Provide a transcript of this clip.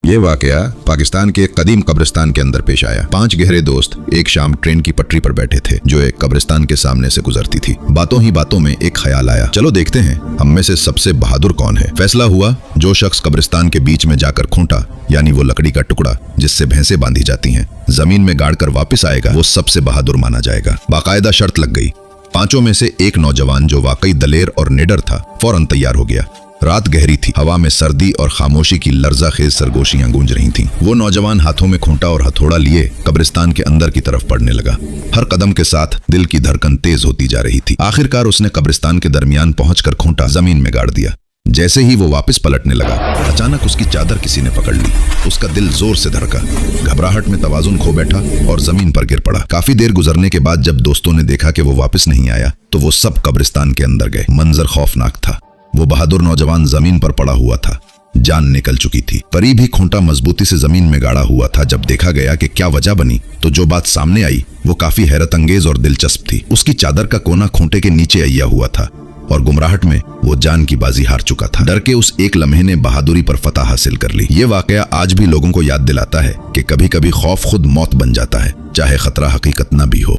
ये वाकया पाकिस्तान के एक कदीम कब्रिस्तान के अंदर पेश आया। 5 गहरे दोस्त एक शाम ट्रेन की पटरी पर बैठे थे जो एक कब्रिस्तान के सामने से गुजरती थी। बातों ही बातों में एक ख्याल आया, चलो देखते हैं हम में से सबसे बहादुर कौन है। फैसला हुआ, जो शख्स कब्रिस्तान के बीच में जाकर खूंटा यानी वो लकड़ी का टुकड़ा जिससे भैंसें बांधी जाती हैं जमीन में गाड़ कर वापिस आएगा, वो सबसे बहादुर माना जाएगा। बाकायदा शर्त लग गई। 5 में से एक नौजवान जो वाकई दलेर और निडर था फौरन तैयार हो गया। रात गहरी थी, हवा में सर्दी और खामोशी की लर्जाखेज सरगोशियां गूंज रही थीं। वो नौजवान हाथों में खूंटा और हथौड़ा लिए कब्रिस्तान के अंदर की तरफ बढ़ने लगा। हर कदम के साथ दिल की धड़कन तेज होती जा रही थी। आखिरकार उसने कब्रिस्तान के दरमियान पहुंचकर खूंटा जमीन में गाड़ दिया। जैसे ही वो वापस पलटने लगा, अचानक उसकी चादर किसी ने पकड़ ली। उसका दिल जोर से धड़का, घबराहट में तवाजुन खो बैठा और जमीन पर गिर पड़ा। काफी देर गुजरने के बाद जब दोस्तों ने देखा कि वो वापस नहीं आया तो वो सब कब्रिस्तान के अंदर गए। मंजर खौफनाक था। वो बहादुर नौजवान जमीन पर पड़ा हुआ था, जान निकल चुकी थी। करीब ही खूंटा मजबूती से जमीन में गाड़ा हुआ था। जब देखा गया कि क्या वजह बनी तो जो बात सामने आई वो काफी हैरत अंगेज और दिलचस्प थी। उसकी चादर का कोना खूंटे के नीचे अय्या हुआ था और गुमराहट में वो जान की बाजी हार चुका था। डर के उस एक लम्हे ने बहादुरी पर फतह हासिल कर ली। ये वाकया आज भी लोगों को याद दिलाता है कि कभी कभी खौफ खुद मौत बन जाता है, चाहे खतरा हकीकत न भी हो।